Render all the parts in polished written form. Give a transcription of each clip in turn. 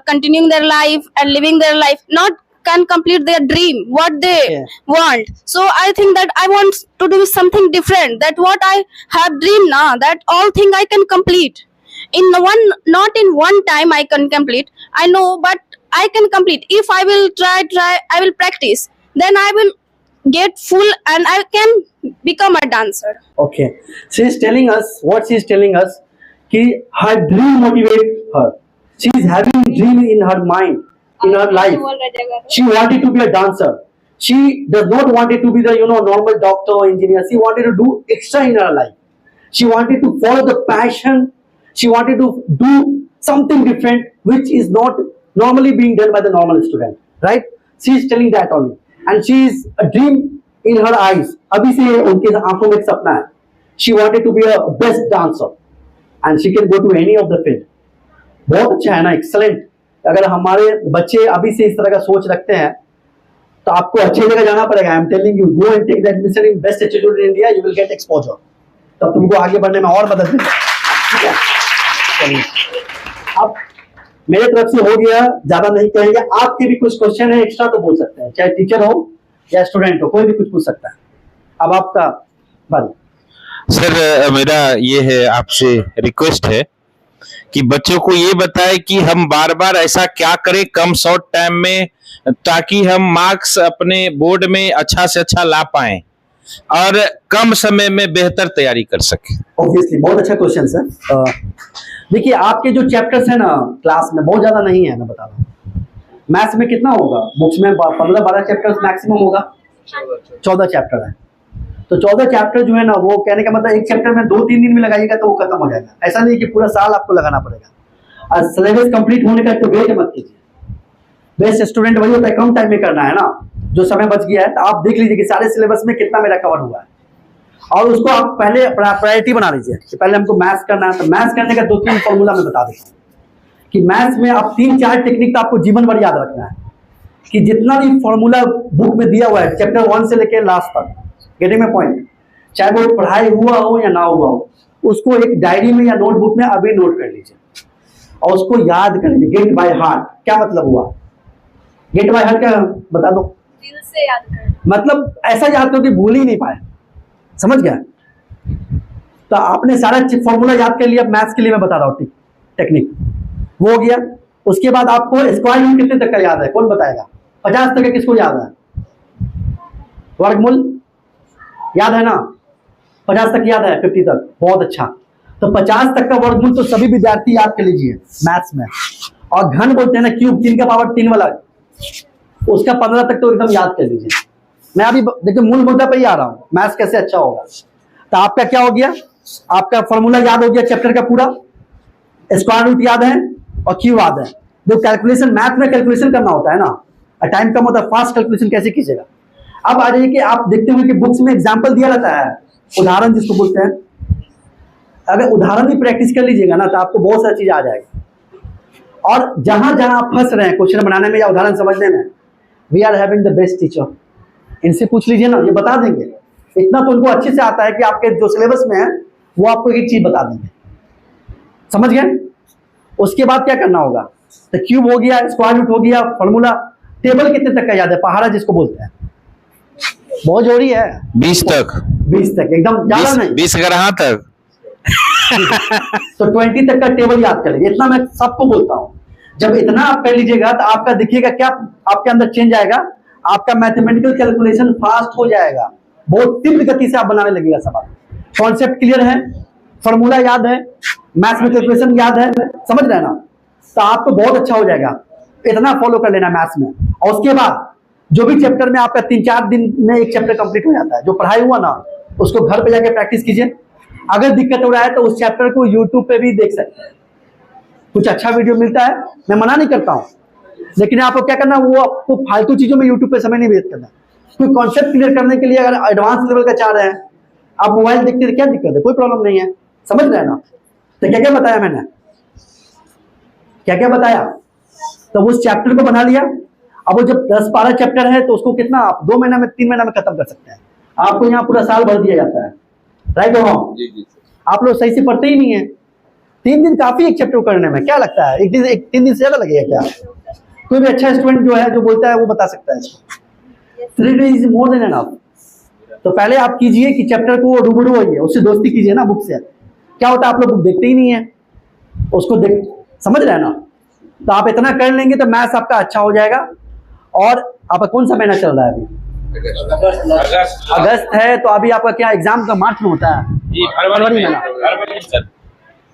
continuing their life and living their life, not can complete their dream, what they want. So I think that I want to do something different. That what I have dreamed now, that all thing I can complete in one, not in one time I can complete. I know, but I can complete if I will try. I will practice. Then I will get full and I can become a dancer. Okay, she is telling us what she is telling us. Ki her dream motivates her. She is having dream in her mind, in her life. She wanted to be a dancer. She does not wanted to be the normal doctor or engineer. She wanted to do extra in her life. She wanted to follow the passion. She wanted to do something different, which is not normally being done by the normal student, right? She is telling that only, and she is a dream in her eyes. अभी से उनके आंखों में एक सपना है. She wanted to be a best dancer, and she can go to any of the field. बहुत अच्छा है ना, एक्सलेंट. अगर हमारे बच्चे अभी से इस तरह का सोच रखते हैं तो आपको अच्छी जगह जाना पड़ेगा. I am telling you, go and take the admission in best institute in India. You will get exposure. तब तुमको आगे बढ़ने में और मदद मिलेगी. ठीक है, चलिए अब मेरे तरफ से हो गया, ज्यादा नहीं कहेंगे. आपके भी कुछ क्वेश्चन है एक्स्ट्रा तो बोल सकते हैं, चाहे टीचर हो या स्टूडेंट हो, कोई भी कुछ पूछ सकता है. अब आपका बारी. सर मेरा ये है, आपसे रिक्वेस्ट है कि बच्चों को ये बताएं कि हम बार बार ऐसा क्या करें कम शॉर्ट टाइम में, ताकि हम मार्क्स अपने बोर्ड में अच्छा से अच्छा ला पाएं और कम समय में बेहतर तैयारी कर सके. ऑब्वियसली बहुत अच्छा क्वेश्चन सर. देखिए आपके जो चैप्टर्स है ना क्लास में बहुत ज्यादा नहीं है. मैं बता रहा हूँ मैथ्स में कितना होगा, बुक्स में 15-12 चैप्टर्स मैक्सिमम होगा. 14 चैप्टर है. तो 14 चैप्टर जो है ना, वो कहने का मतलब एक चैप्टर में 2-3 दिन में लगाइएगा तो वो खत्म हो जाएगा. ऐसा नहीं कि पूरा साल आपको लगाना पड़ेगा. और सिलेबस कंप्लीट होने का तो वेट मत कीजिए. बेस्ट स्टूडेंट वही होता है, कम टाइम में करना है ना. जो समय बच गया है तो आप देख लीजिए कि सारे सिलेबस में कितना मेरा कवर हुआ है, और उसको आप पहले प्रायोरिटी बना लीजिए कि पहले हमको मैथ्स करना है. तो मैथ्स करने का 2-3 फॉर्मूला मैं बता देता हूँ कि मैथ्स में आप 3-4 टेक्निक तो आपको जीवन भर याद रखना है. कि जितना भी फॉर्मूला बुक में दिया हुआ है चैप्टर 1 से लेकर लास्ट तक, गेटिंग माय पॉइंट, चाहे वो पढ़ाई हुआ हो या ना हुआ हो, उसको एक डायरी में या नोटबुक में अभी नोट कर लीजिए और उसको याद कर लीजिए. गेट बाय हार्ट क्या मतलब हुआ? गेट बाय हार्ट क्या बता दो? दिल से याद कर, मतलब ऐसा याद करो कि भूल ही नहीं पाए. समझ गया? तो आपने सारा फॉर्मूला याद कर लिया. मैथ्स के लिए मैं बता रहा हूँ टेक्निक, वो हो गया. उसके बाद आपको स्क्वायर रूट कितने तक का याद है, कौन बताएगा? 50 तक का किसको याद है? वर्गमूल याद है ना? 50 तक याद है, 50 तक, बहुत अच्छा. तो 50 तक का वर्गमूल तो सभी विद्यार्थी याद कर लीजिए मैथ्स में. और घन बोलते हैं ना, क्यूब 3 का पावर 3 वाला, उसका 15 तक तो एकदम याद कर लीजिए. मैं अभी देखिए मूल मुद्दा पे ही आ रहा हूँ, मैथ्स कैसे अच्छा होगा. तो आपका क्या हो गया, आपका फॉर्मूला याद हो गया चैप्टर का पूरा, स्क्वायर रूट याद है और क्यू याद है. जो कैलकुलेशन, मैथ में कैलकुलेशन करना होता है ना, टाइम कम होता है, फास्ट कैलकुलेशन कैसे कीजिएगा. अब आ जाइए कि आप देखते हुए कि बुक्स में एग्जाम्पल दिया रहता है, उदाहरण जिसको बोलते हैं. अगर उदाहरण भी प्रैक्टिस कर लीजिएगा ना तो आपको बहुत सारी चीज आ जाएगी. और जहां जहां आप फंस रहे हैं क्वेश्चन बनाने में या उदाहरण समझने में, we are having the best teacher. इनसे पूछ लीजिए ना, ये बता देंगे. इतना तो उनको अच्छे से आता है कि आपके जो सिलेबस में है वो आपको एक चीज बता देंगे. समझ गए? उसके बाद क्या करना होगा, तो क्यूब हो गया, स्क्वायर रूट हो गया, फॉर्मूला. टेबल कितने तक का याद है? पहाड़ा जिसको बोलते हैं, बहुत जरूरी है. 20 तक. 20 तक एकदम ज्यादा नहीं, 20 तक. तो 20 तक का टेबल याद कर लीजिए. इतना मैं सबको बोलता हूँ. जब इतना आप कर लीजिएगा तो आपका देखिएगा क्या आपके अंदर चेंज आएगा. आपका मैथमेटिकल कैलकुलेशन फास्ट हो जाएगा, बहुत तीव्र गति से आप बनाने लगेगा सवाल. कॉन्सेप्ट क्लियर है, फॉर्मूला याद है, मैथ्स में कैलकुलेशन याद है, समझ रहे हैं ना, तो आपको बहुत अच्छा हो जाएगा. इतना फॉलो कर लेना मैथ्स में. और उसके बाद जो भी चैप्टर में आपका 3-4 दिन में एक चैप्टर कंप्लीट हो जाता है. जो पढ़ाई हुआ ना उसको घर पे जाके प्रैक्टिस कीजिए. अगर दिक्कत हो रहा है तो उस चैप्टर को यूट्यूब पे भी देख सकते हैं, कुछ अच्छा वीडियो मिलता है. मैं मना नहीं करता हूँ, लेकिन आपको क्या करना, वो आपको फालतू चीजों में यूट्यूब पे समय नहीं वेस्ट करना. कोई कॉन्सेप्ट क्लियर करने के लिए अगर एडवांस लेवल का चाह रहे हैं, आप मोबाइल देखते हैं, क्या दिक्कत है? कोई प्रॉब्लम नहीं है. समझ रहे हैं ना? तो क्या क्या बताया मैंने, क्या क्या बताया. तो उस चैप्टर को बना लिया. अब वो जब 10-12 चैप्टर है तो उसको कितना आप 2 महीना में 3 महीना में खत्म कर सकते हैं. आपको यहाँ पूरा साल भर दिया जाता है. राइट हो? आप लोग सही से पढ़ते ही नहीं है. 3 दिन काफी एक चैप्टर करने में, क्या लगता है? 3 दिन से ज्यादा लगेगा क्या? कोई भी अच्छा स्टूडेंट जो है जो बोलता है वो बता सकता है इसको। 3 days is more than enough. तो पहले आप कीजिए कि चैप्टर को रूबरू होइए, उससे दोस्ती कीजिए ना बुक से। क्या होता है आप लोग बुक देखते ही नहीं है, उसको देख समझ रहे हैं ना। तो आप इतना कर लेंगे तो मैथ्स आपका अच्छा हो जाएगा। और आपका कौन सा महीना चल रहा है अभी? अगस्त है। तो अभी आपका क्या एग्जाम का मार्च में होता है? फरवरी में।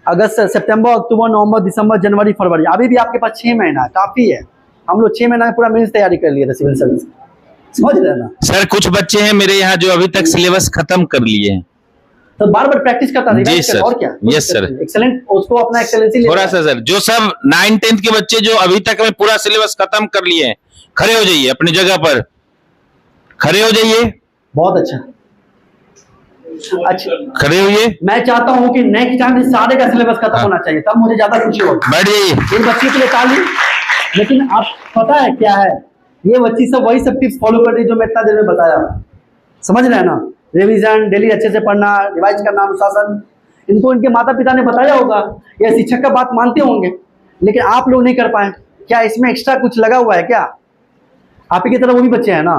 अगस्त, सितंबर, अक्टूबर, नवंबर, दिसंबर, जनवरी, फरवरी, अभी भी आपके पास 6 महीना काफी है। हम लोग 6 महीना में पूरा मेंस तैयारी कर लिए थे सिविल सर्विस, समझ रहे हैं ना। सर कुछ बच्चे हैं मेरे यहाँ जो अभी तक सिलेबस खत्म कर लिए हैं, तो बार बार प्रैक्टिस करता रहिए। जी सर। और क्या? Yes sir. एक्सेलेंट, उसको अपना एक्सेलेंसी थोड़ा सा सर, जो सब 9th-10th के बच्चे जो अभी तक में पूरा सिलेबस खत्म कर लिए हैं, खड़े हो जाइए अपनी जगह पर, खड़े हो जाइए। बहुत अच्छा, अच्छा खड़े होइए। मैं चाहता हूँ कि नेक्स्ट टाइम सारे का सिलेबस खत्म होना चाहिए, तब मुझे ज्यादा खुशी होगी। बैठ जाइए। इन बच्चे के लिए ताली। लेकिन आप पता है क्या है, ये बच्ची सब वही सब टिप्स फॉलो कर रही जो मैं इतना देर में बताया, समझ रहे हैं ना। रिवीजन, डेली अच्छे से पढ़ना, रिवाइज करना, अनुशासन, इनको इनके माता पिता ने बताया होगा, या शिक्षक का बात मानते होंगे, लेकिन आप लोग नहीं कर पाए। क्या इसमें एक्स्ट्रा कुछ लगा हुआ है क्या? आप ही की तरह वो भी बच्चे हैं ना।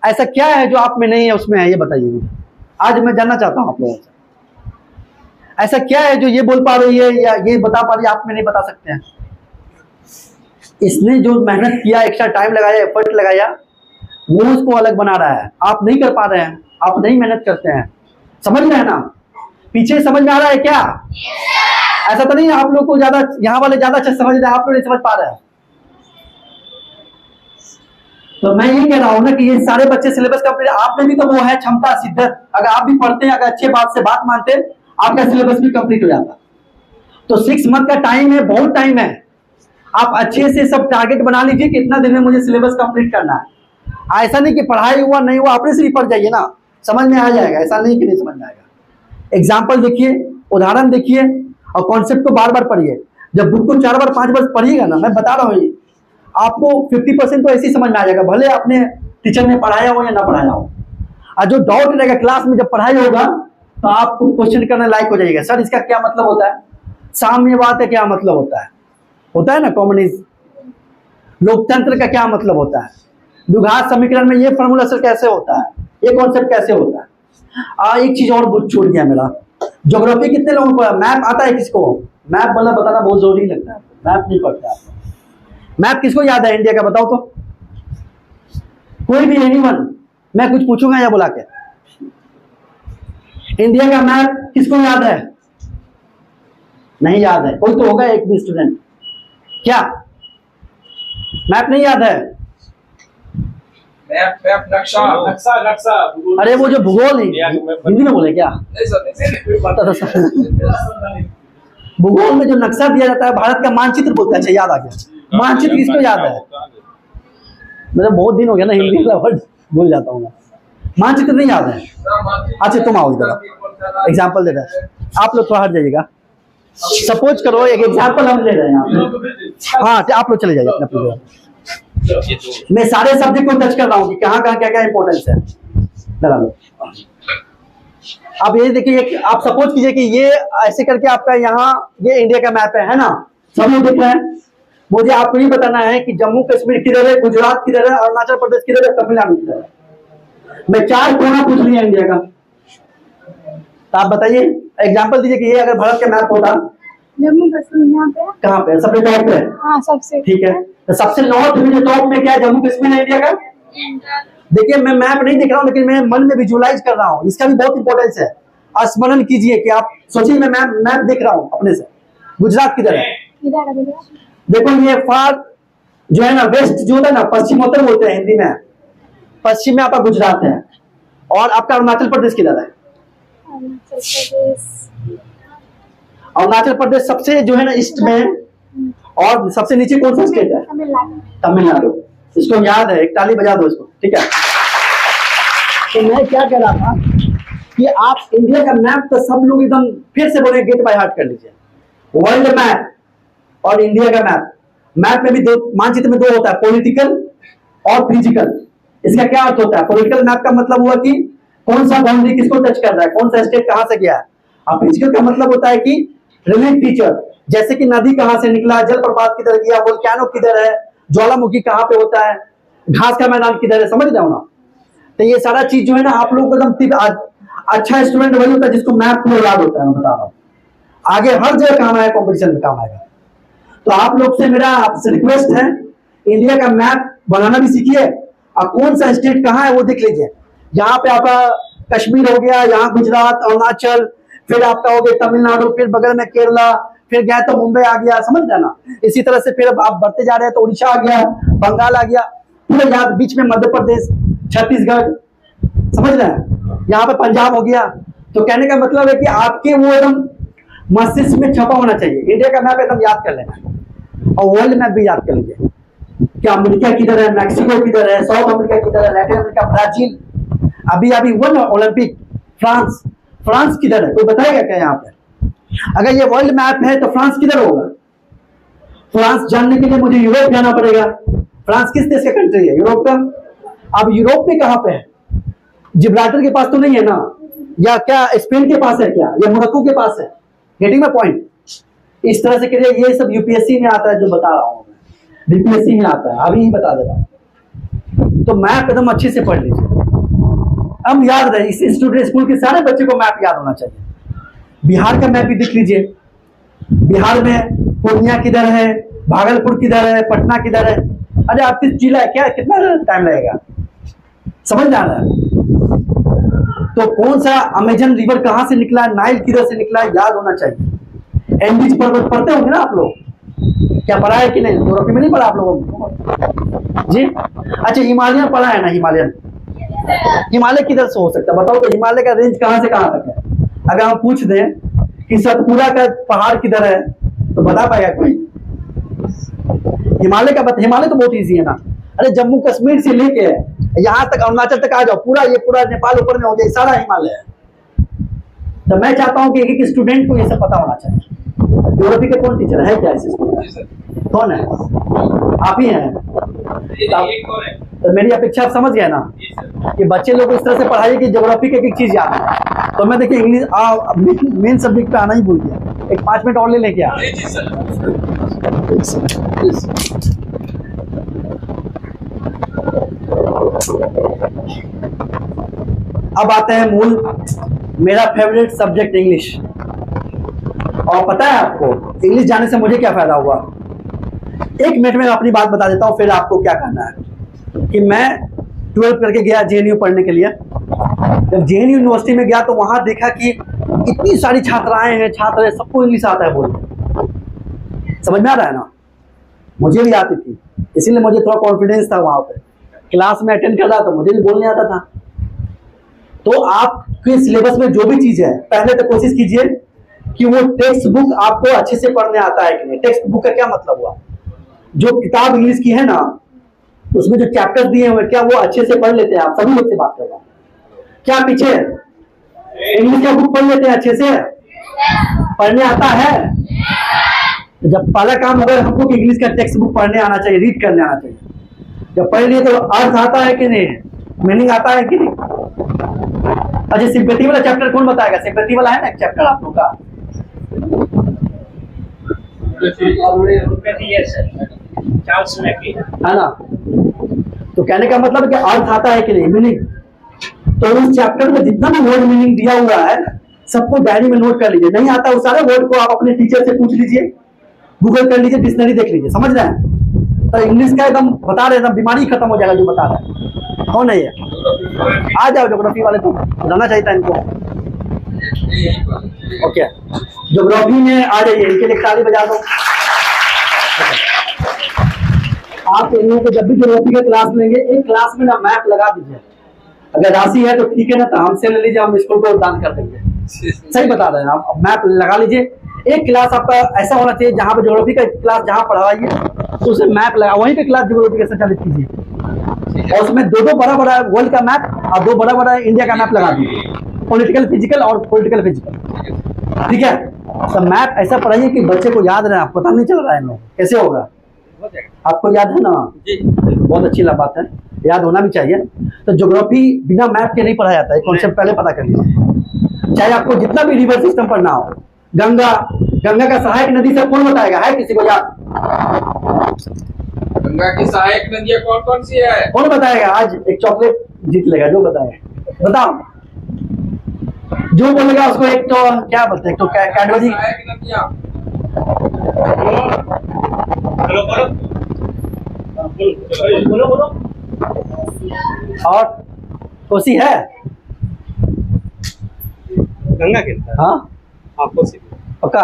ऐसा क्या है जो आप में नहीं है उसमें है, ये बताइए। आज मैं जानना चाहता हूँ आप लोगों से, ऐसा क्या है जो ये बोल पा रही है या ये बता पा रही है, आप में नहीं बता सकते हैं। इसने जो मेहनत किया, एक्स्ट्रा टाइम लगाया, एफर्ट लगाया, वो उसको अलग बना रहा है। आप नहीं कर पा रहे हैं, आप नहीं मेहनत करते हैं, समझ रहे हैं ना। पीछे समझ में आ रहा है क्या? ऐसा तो नहीं आप लोग को ज्यादा, यहाँ वाले ज्यादा अच्छा समझ रहे हैं, आप लोग नहीं समझ पा रहे हैं। तो मैं ये कह रहा हूँ ना कि ये सारे बच्चे सिलेबस कंप्लीट, आप में भी तो वो है क्षमता, शिद्दत। अगर आप भी पढ़ते हैं, अगर अच्छे बात से बात मानते, आपका सिलेबस भी कंप्लीट हो जाता। तो 6 मंथ का टाइम है, बहुत टाइम है। आप अच्छे से सब टारगेट बना लीजिए कि इतना दिन में मुझे सिलेबस कंप्लीट करना है। ऐसा नहीं कि पढ़ाई हुआ नहीं हुआ, अपने से ही पढ़ जाइए ना, समझ में आ जाएगा। ऐसा नहीं कि नहीं समझ में आएगा। एग्जाम्पल देखिए, उदाहरण देखिए, और कॉन्सेप्ट को बार बार पढ़िए। जब बुक को 4 बार 5 बार पढ़िएगा ना, मैं बता रहा हूँ, आपको 50% तो ऐसे ही समझ में आ जाएगा, भले अपने टीचर ने पढ़ाया हो या ना पढ़ाया हो। और जो डाउट रहेगा क्लास में जब पढ़ाई होगा, तो आपको क्वेश्चन करने लायक हो जाएगा। सर इसका क्या मतलब होता है, साम्यवाद का क्या मतलब होता है ना, कम्युनिज्म, लोकतंत्र का क्या मतलब होता है, द्विघात समीकरण में ये फॉर्मूला सर कैसे होता है, ये कॉन्सेप्ट कैसे होता है। एक चीज और छूट गया मेरा, ज्योग्राफी कितने लोगों को, मैप आता है किसको? मैप वाला बताना बहुत जरूरी लगता है, मैप नहीं पढ़ता है। मैप किसको याद है इंडिया का, बताओ तो। कोई भी, एनीवन, मैं कुछ पूछूंगा या बुला के, इंडिया का मैप किसको याद है? नहीं याद है, कोई तो होगा एक भी स्टूडेंट। क्या मैप नहीं याद है? मैप, नक्शा। अरे वो जो भूगोल, हिंदी में बोले क्या? भूगोल में जो नक्शा दिया जाता है, भारत का मानचित्र बोलते हैं। अच्छा याद आ गया, मानचित्र किसको याद है? मेरा बहुत दिन हो गया ना, हिंदी का वर्ड भूल जाता हूँ मैं। मानचित्र नहीं याद है? अच्छा तुम आओ इधर, एग्जाम्पल दे रहे हैं आप लोग, थोड़ा हट जाइएगा। सपोज करो एक एग्जाम्पल हम ले रहे हैं, हाँ आप लोग चले जाइए अपने अपनी जगह। मैं सारे सब्जेक्ट को टच कर रहा हूँ कि कहाँ कहाँ क्या क्या इंपॉर्टेंस है, लगा लो। आप ये देखिए, आप सपोज कीजिए कि ये ऐसे करके आपका यहाँ ये इंडिया का मैप है ना, सब लोग देख रहे हैं। मुझे आपको ये बताना है कि जम्मू कश्मीर किधर है, गुजरात किधर है, अरुणाचल प्रदेश किधर है, तमिलनाडु किधर है। मैं 4 कोना पूछ लिया इंडिया का, तो आप बताइए, एग्जांपल दीजिए कि ये अगर भारत का मैप होता, जम्मू कश्मीर यहाँ पे, कहाँ पे? सबसे टॉप पे। हाँ सबसे ठीक है, तो सबसे नॉर्थ में जो टॉप में क्या है, जम्मू कश्मीर है इंडिया का। देखिए मैं मैप नहीं देख रहा हूँ, लेकिन मैं मन में विजुअलाइज कर रहा हूँ, इसका भी बहुत इंपॉर्टेंस है। स्मरण कीजिए कि आप सोचिए, मैं मैप देख रहा हूँ अपने से, गुजरात किधर है? देखो ये फार जो है ना, वेस्ट जो है ना, पश्चिमोत्तर बोलते हैं हिंदी में, पश्चिम में आपका गुजरात है, और आपका अरुणाचल प्रदेश किधर है? अरुणाचल प्रदेश सबसे जो है ना ईस्ट में, और सबसे नीचे कौन सा स्टेट है? तमिलनाडु। इसको याद है, एक ताली बजा दो इसको, ठीक है। तो मैं क्या कह रहा था कि आप इंडिया का मैप तो सब लोग एकदम फिर से बोले, गेट बाय हार्ट कर लीजिए। वर्ल्ड मैप और इंडिया का मैप, मैप में भी दो, मानचित्र में 2 होता है, पॉलिटिकल और फिजिकल। इसका क्या अर्थ होता है? पॉलिटिकल मैप का मतलब हुआ कि कौन सा बाउंड्री किसको टच कर रहा है, कौन सा स्टेट कहां से गया है। और फिजिकल का मतलब होता है कि रिलीफ फीचर, जैसे कि नदी कहाँ से निकला, जलप्रपात किधर गया, वोल्केनो किधर है, ज्वालामुखी कहाँ पे होता है, घास का मैदान किधर है, समझ रहे हो ना। तो ये सारा चीज जो है ना आप लोगों को एकदम अच्छा स्टूडेंट वही होता है जिसको मैप पूरा याद होता है, मैं बता रहा हूँ। आगे हर जगह काम आएगा, कॉम्पिटिशन में काम आएगा। तो आप लोग से मेरा आपसे रिक्वेस्ट है, इंडिया का मैप बनाना भी सीखिए और कौन सा स्टेट कहाँ है वो देख लीजिए। यहाँ पे आपका कश्मीर हो गया, यहाँ गुजरात, अरुणाचल, फिर आपका हो गया तमिलनाडु, फिर बगल में केरला, फिर गया तो मुंबई आ गया, समझ रहे ना। इसी तरह से फिर आप बढ़ते जा रहे हैं तो उड़ीसा आ गया, बंगाल आ गया, पूरे यहाँ बीच में मध्य प्रदेश, छत्तीसगढ़, समझ रहे हैं, यहाँ पे पंजाब हो गया। तो कहने का मतलब है कि आपके वो एकदम मस्तिष्क में छपा होना चाहिए। इंडिया का मैप एकदम याद कर लेना और वर्ल्ड मैप भी याद कर लीजिए कि अमेरिका किधर है, मैक्सिको किधर है, साउथ अमेरिका किधर है, लैटिन अमेरिका, ब्राजील, अभी वन ओलंपिक, फ्रांस किधर है, कोई बताएगा क्या यहाँ पे? अगर ये वर्ल्ड मैप है तो फ्रांस किधर होगा? फ्रांस जानने के लिए मुझे यूरोप जाना पड़ेगा। फ्रांस किस देश का कंट्री है? यूरोप का। अब यूरोप में कहाँ पे है? जिब्राल्टर के पास तो नहीं है ना, या क्या स्पेन के पास है क्या, या मोरक्को के पास है? Getting my point. इस तरह से करिए, ये सब यूपीएससी में आता है जो बता रहा हूँ मैं, बीपीएससी में आता है, अभी ही बता दे रहा हूँ। तो मैप एकदम अच्छे से पढ़ लीजिए, हम याद रहे। इस स्टूडेंट स्कूल के सारे बच्चे को मैप याद होना चाहिए। बिहार का मैप भी देख लीजिए, बिहार में पूर्णिया किधर है, भागलपुर किधर है, पटना किधर है। अरे आप किस जिला है क्या, कितना टाइम लगेगा, समझ में आ रहा है? तो कौन सा अमेजन रिवर कहाँ से निकला है, नाइल किधर से निकला है, याद होना चाहिए। एंडीज पर्वत पढ़ते होंगे ना आप लोग, क्या पढ़ा है कि नहीं? यूरोपी में नहीं पढ़ा आप लोगों को जी? अच्छा, हिमालयन पढ़ा है ना? हिमालयन, हिमालय किधर से हो सकता है बताओ तो? हिमालय का रेंज कहाँ से कहाँ तक है? अगर हम पूछ दें कि सतपुरा का पहाड़ किधर है तो बता पाएगा कोई? हिमालय का हिमालय तो बहुत इजी है ना। अरे जम्मू कश्मीर से लेके यहाँ तक अरुणाचल तक आ जाओ, पूरा ये पूरा नेपाल ऊपर में हो गया, सारा हिमालय है। तो मैं चाहता हूँ कि एक एक स्टूडेंट को ये सब पता होना चाहिए। यूरोपी के कौन टीचर है क्या इस स्कूल में? कौन है? आप ही हैं। तो मेरी अपेक्षा आप समझ गए ना कि बच्चे लोग को इस तरह से पढ़ाइए कि ज्योग्राफी की एक चीज याद है। तो मैं देखिए इंग्लिश मेन सब्जेक्ट पे आना ही भूल गया, एक 5 मिनट और ले लेके आ। अब आते हैं मूल, मेरा फेवरेट सब्जेक्ट इंग्लिश। और पता है आपको इंग्लिश जाने से मुझे क्या फायदा हुआ? 1 मिनट में अपनी बात बता देता हूँ, फिर आपको क्या करना है। कि मैं 12th करके गया जेएनयू पढ़ने के लिए। जब जेएनयू यूनिवर्सिटी में गया तो वहां देखा कि इतनी सारी छात्राएं हैं, छात्र हैं, सबको इंग्लिश आता है बोलने। समझ में आ रहा है ना? मुझे भी आती थी, इसीलिए मुझे थोड़ा कॉन्फिडेंस था वहां पे। क्लास में अटेंड कर रहा था, मुझे भी बोलने आता था। तो आपके सिलेबस में जो भी चीज है, पहले तो कोशिश कीजिए कि वो टेक्स्ट बुक आपको अच्छे से पढ़ने आता है कि नहीं। टेक्स्ट बुक का क्या मतलब हुआ? जो किताब इंग्लिश की है ना, उसमें जो चैप्टर दिए हुए क्या वो अच्छे से पढ़ लेते हैं? आप सभी लोग से बात कर रहा हूँ, क्या पीछे इंग्लिश का बुक पढ़ लेते हैं अच्छे से? पढ़ने आता है? तो जब पहला काम होगा हमको कि इंग्लिश का टेक्स्ट बुक पढ़ने आना चाहिए, रीड करने आना चाहिए। जब पढ़ लिए तो अर्थ आता है कि नहीं, मीनिंग आता है कि नहीं? अच्छा, सिंपैथी वाला चैप्टर कौन बताएगा? सिंपैथी वाला है ना एक चैप्टर आप लोग का, है ना? तो कहने का मतलब है कि अर्थ आता है कि नहीं, मीनिंग। तो उस चैप्टर में जितना भी वर्ड मीनिंग दिया हुआ है सबको डायरी में नोट कर लीजिए। नहीं आता उस सारे वर्ड को आप अपने टीचर से पूछ लीजिए, गूगल कर लीजिए, डिक्शनरी देख लीजिए। समझ रहे हैं? तो इंग्लिश का एकदम बता रहे हैं, बीमारी खत्म हो जाएगा जो बता रहे हैं। कौन है ये? आ जाओ ज्योग्राफी वाले, तो जाना चाहिए था इनको। ओके, ज्योग्राफी में आ जाइए, इनके लिए ताली बजा दो। आप इन लोगों को जब भी ज्योग्राफी का क्लास लेंगे, एक क्लास में ना मैप लगा दीजिए। अगर राशि है तो ठीक है ना, तो हमसे ले लीजिए, हम स्कूल को दान कर देंगे। सही बता रहे हैं आप, मैप लगा लीजिए। एक क्लास आपका ऐसा होना चाहिए जहां पे ज्योग्राफी का क्लास जहां पढ़ाइए तो उसे मैप लगा, वहीं पे क्लास ज्योग्राफी का संचालित कीजिए। और उसमें दो बड़ा बड़ा वर्ल्ड का मैप और 2 बड़ा बड़ा इंडिया का मैप लगा दीजिए, पॉलिटिकल फिजिकल और पॉलिटिकल फिजिकल। ठीक है? तो मैप ऐसा पढ़ाइए कि बच्चे को याद रहे। पता नहीं चल रहा है कैसे होगा, आपको याद है ना? बहुत अच्छी बात है, याद होना भी चाहिए। तो ज्योग्राफी बिना मैप के नहीं पढ़ा जाता है, कॉन्सेप्ट पहले पता कर लीजिए। चाहे आपको जितना भी रिवर सिस्टम पढ़ना हो, गंगा, गंगा का सहायक नदी सब कौन बताएगा, है किसी को याद? गंगा की सहायक नदियाँ कौन कौन सी है? कौन बताएगा? आज एक चॉकलेट जीत लेगा जो बताएगा। बताओ, जो बोलेगा उसको एक तो क्या बोलते हैं, एक तो कैडबरी। सहायक नदियाँ और कोसी है? गंगा के अंदर हाँ आपको से पक्का?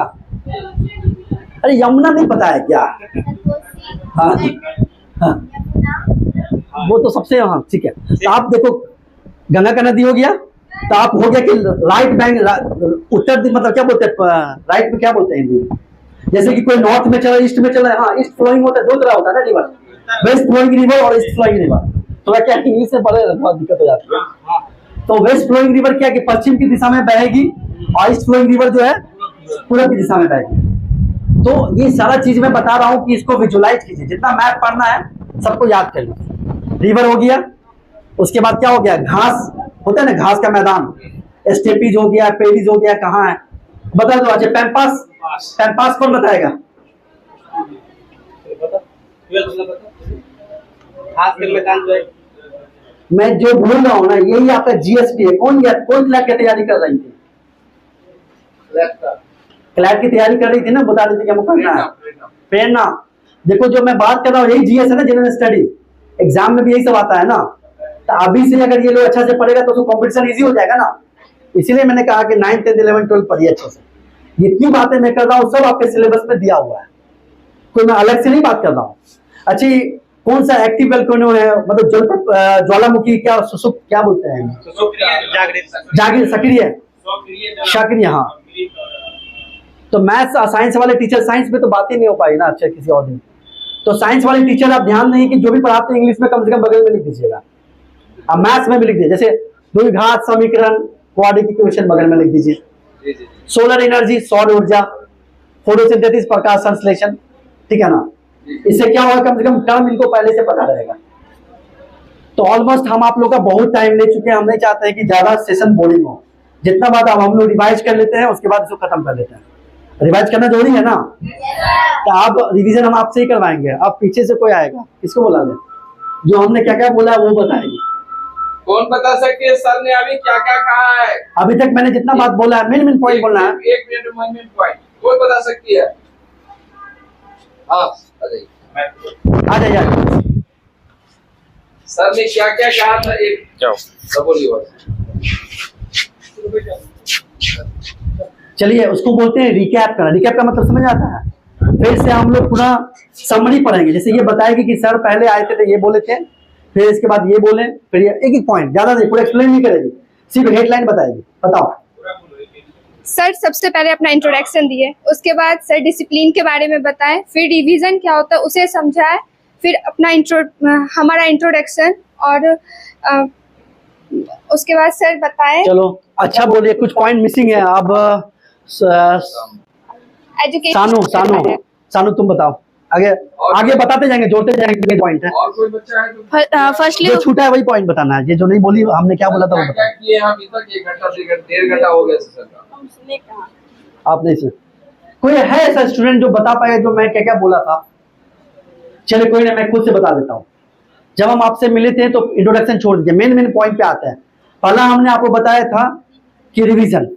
अरे यमुना नहीं पता है क्या? हाँ हाँ वो तो सबसे, हाँ ठीक है। तो आप देखो, गंगा का नदी हो गया, तो आप हो गया कि राइट बैंक, उत्तर मतलब क्या बोलते हैं, राइट में क्या बोलते हैं हिंदी में? जैसे कि कोई नॉर्थ में चला रहा है, ईस्ट में चला रहा है, हाँ ईस्ट फ्लोइंग होता है, दो तरह होता है ना रिवर, वेस्ट फ्लोइंग रिवर और ईस्ट फ्लोइंग रिवर। थोड़ा क्या इंग्लिश से पढ़े थोड़ा दिक्कत हो जाती है। तो वेस्ट फ्लोइंग रिवर क्या कि पश्चिम की दिशा में बहेगी, और ईस्ट फ्लोइंग रिवर जो है पूरब की दिशा में बहेगी। तो ये सारा चीज मैं बता रहा हूँ कि इसको विजुलाइज कीजिए, जितना मैप पढ़ना है सबको याद कर लीजिए। रिवर हो गया, उसके बाद क्या हो गया, घास होता है ना, घास का मैदान, स्टेपीज हो गया, पेरीज हो गया, कहाँ है बता दो। अच्छा पैम्पास, पैम्पास कौन बताएगा? मैदान जो है, मैं जो बोल रहा हूँ ना यही आपका जीएसटी है। कौन क्लैट की तैयारी कर रही थी? क्लैट की तैयारी कर रही थी ना, बता रही थी क्या करना है। प्रेरणा, देखो जो मैं बात कर रहा हूँ यही जीएस है ना, जनरल स्टडी एग्जाम में भी यही सब आता है ना। तो अभी से अगर ये लोग अच्छा से पढ़ेगा तो कॉम्पिटिशन इजी हो जाएगा ना। इसीलिए मैंने कहा कि 9th 10th 11th 12 पढ़िए अच्छे से। जितनी बातें मैं कर रहा हूँ सब आपके सिलेबस में दिया हुआ है, कोई मैं अलग से नहीं बात कर रहा हूँ। अच्छी कौन सा एक्टिव वोल्केनो है, मतलब जल ज्वालामुखी, क्या सुसुप्त क्या बोलते हैं, जागृत, सक्रिय, सक्रिय, हाँ। तो मैथ्स साइंस वाले टीचर, साइंस में तो बात ही नहीं हो पाई ना अच्छा किसी और दिन। तो साइंस वाले टीचर आप ध्यान दें कि जो भी पढ़ाते हैं इंग्लिश में कम से कम बगल में लिख दीजिएगा। अब मैथ्स में भी लिख दीजिए, जैसे द्विघात समीकरण, क्वाड्रेटिक इक्वेशन बगल में लिख दीजिए। सोलर एनर्जी, सौर ऊर्जा, फोटोसिंथेसिस, प्रकाश संश्लेषण, ठीक है ना। इससे क्या होगा, कम से कम टर्म इनको पहले से पता रहेगा। तो ऑलमोस्ट हम आप लोग का बहुत टाइम ले चुके हैं, हम नहीं चाहते हैं कि ज्यादा सेशन बोरिंग हो। जितना बात अब हम लोग रिवाइज कर लेते हैं, उसके बाद इसको खत्म कर लेते हैं। रिवाइज करना जरूरी है ना, तो आप रिवीजन हम आपसे ही करवाएंगे। अब पीछे से कोई आएगा, किसको बोला जाए, जो हमने क्या क्या बोला है वो बताएगी। कौन बता सकते हैं सर ने अभी क्या क्या कहा है? अभी तक मैंने जितना बात बोला है, मेन पॉइंट बोलना है। 1 मिनट में मेन पॉइंट कौन बता सकती है? हाँ आ जाइए। सर ने क्या क्या कहा था, एक बोलिए। चलिए उसको बोलते हैं रिकैप करना। रिकैप का मतलब समझ आता है? फिर से हम लोग पूरा समरी पढ़ेंगे। जैसे ये बताएगी कि सर पहले आए थे तो ये बोले थे, फिर इसके बाद ये बोले, फिर ये एक एक पॉइंट, ज्यादा नहीं, पूरा एक्सप्लेन नहीं करेगी, सिर्फ हेडलाइन बताएगी। बताओ सर। सबसे पहले अपना इंट्रोडक्शन दिए, उसके बाद सर डिसिप्लिन के बारे में बताएं, फिर रिवीजन क्या होता है उसे समझाएं, फिर अपना हमारा इंट्रोडक्शन, और उसके बाद सर बताएं। चलो अच्छा बोलिए, कुछ पॉइंट मिसिंग है। अब एजुकेशन सानू तुम बताओ, आगे बताते जाएंगे, जोड़ते जाएंगे पॉइंट है। और कोई बच्चा है तो फर्स्टली जो छूटा है वही पॉइंट बताना है, ये जो नहीं बोली हमने क्या बोला था वो क्या बताओ। किए हम अभी तक? 1 घंटा 1.5 घंटा हो गया सर का। आप नहीं सुन, कोई है ऐसा स्टूडेंट जो बता पाएगा जो मैं क्या क्या बोला था? चलिए कोई ना, मैं खुद से बता देता हूँ। जब हम आपसे मिले थे तो इंट्रोडक्शन छोड़ दीजिए, मेन पॉइंट पे आते हैं। पहला हमने आपको बताया था कि रिवीजन,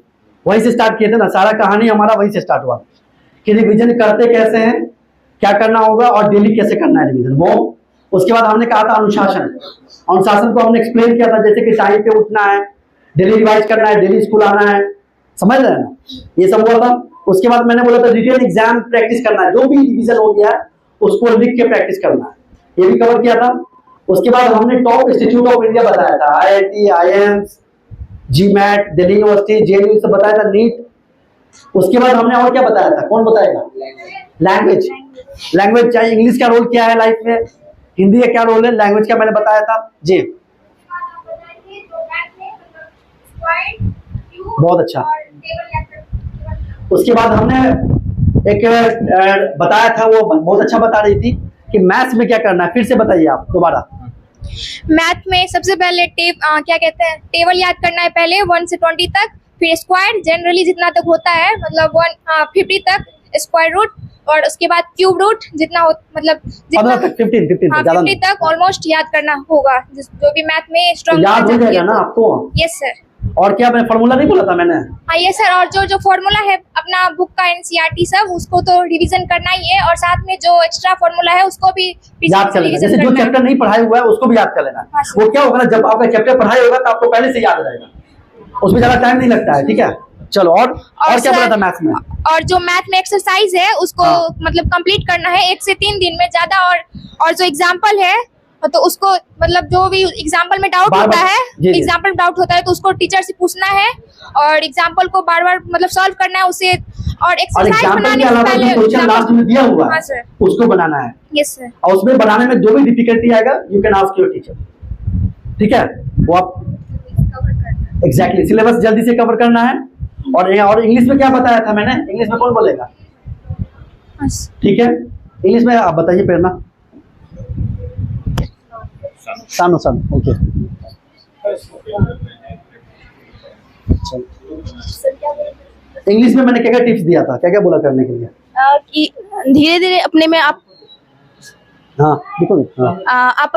वहीं से स्टार्ट किए थे ना, सारा कहानी हमारा वहीं से स्टार्ट हुआ कि रिवीजन करते कैसे हैं, क्या करना होगा और डेली कैसे करना है रिवीजन वो। उसके बाद हमने कहा था अनुशासन। अनुशासन को हमने एक्सप्लेन किया था, जैसे कि टाइम पे उठना है, डेली रिवाइज करना है, डेली स्कूल आना है, समझ रहे हैं ना, ये सब हुआ था। उसके बाद मैंने बोला था रिटेन एग्जाम प्रैक्टिस करना है, जो भी रिवीजन हो गया है उसको लिख के प्रैक्टिस करना है, ये भी कवर किया था। उसके बाद हमने टॉप इंस्टीट्यूट ऑफ इंडिया बताया था, IIT, IIMs, GMAT, Delhi university, JNU सब बताया था, नीट। उसके बाद हमने और क्या बताया था, कौन बताएगा? लैंग्वेज। लैंग्वेज चाहे इंग्लिश का रोल क्या है लाइफ में, हिंदी का क्या रोल है, लैंग्वेज का मैंने बताया था जी। बहुत अच्छा। उसके बाद हमने एक बताया था, वो बहुत अच्छा बता रही थी कि मैथ्स में क्या करना है, फिर से बताइए आप दोबारा। मैथ में सबसे पहले क्या कहते हैं, टेबल याद करना है पहले 1 से 20 तक, फिर स्क्वायर जनरली जितना तक होता है, मतलब 150 तक स्क्वायर रूट, और उसके बाद क्यूब रूट जितना हो, मतलब जितना 15 हाँ ज्यादा 50 तक ऑलमोस्ट याद करना होगा, जो भी मैथ में तो स्ट्रॉन्ग याद हो जाएगा ना आपको। Yes sir. और क्या मैं फॉर्मूला नहीं बोला था मैंने? हाँ ये सर, और जो फॉर्मूला है अपना बुक का एनसीईआरटी सब, उसको तो रिवीजन करना ही है, और साथ में जो एक्स्ट्रा फॉर्मूला है उसको भी याद कर लेना। जैसे जो चैप्टर नहीं पढ़ाया हुआ है उसको भी याद कर लेना। हाँ, सर। वो क्या होगा ना, जब आपका चैप्टर पढ़ाया होगा तो आपको पहले से याद रहेगा, उसमें ज्यादा टाइम नहीं लगता है। ठीक है, चलो और क्या सर, बोला था मैथ्स में? और जो मैथ में एक्सरसाइज है उसको हाँ। मतलब कंप्लीट करना है 1 से 3 दिन में ज्यादा, और जो एग्जाम्पल है तो उसको मतलब जो भी एग्जाम्पल में डाउट बार-बार- होता है, जी, जी। एग्जाम्पल डाउट होता है तो उसको टीचर से पूछना है, और एग्जाम्पल को बार बार मतलब सॉल्व करना है उसे, और और एक्सरसाइज एग्जाम्पल बनाने के से अलावा पहले जो क्वेश्चन लास्ट में दिया हुआ हाँ है सर। उसको बनाना है, यस सर। और उसमें बनाने में जो भी डिफिकल्टी आएगा you can ask your teacher. ठीक है, वो आप एग्जैक्टली सिलेबस जल्दी से कवर करना है। और इंग्लिश में क्या बताया था मैंने? इंग्लिश में कौन बोलेगा? ठीक है, इंग्लिश में आप बताइए प्रेरणा। सानो ओके। इंग्लिश में मैंने क्या क्या टिप्स दिया था, क्या क्या बोला करने के लिए? कि धीरे धीरे अपने में आप हाँ देखो हाँ। आपस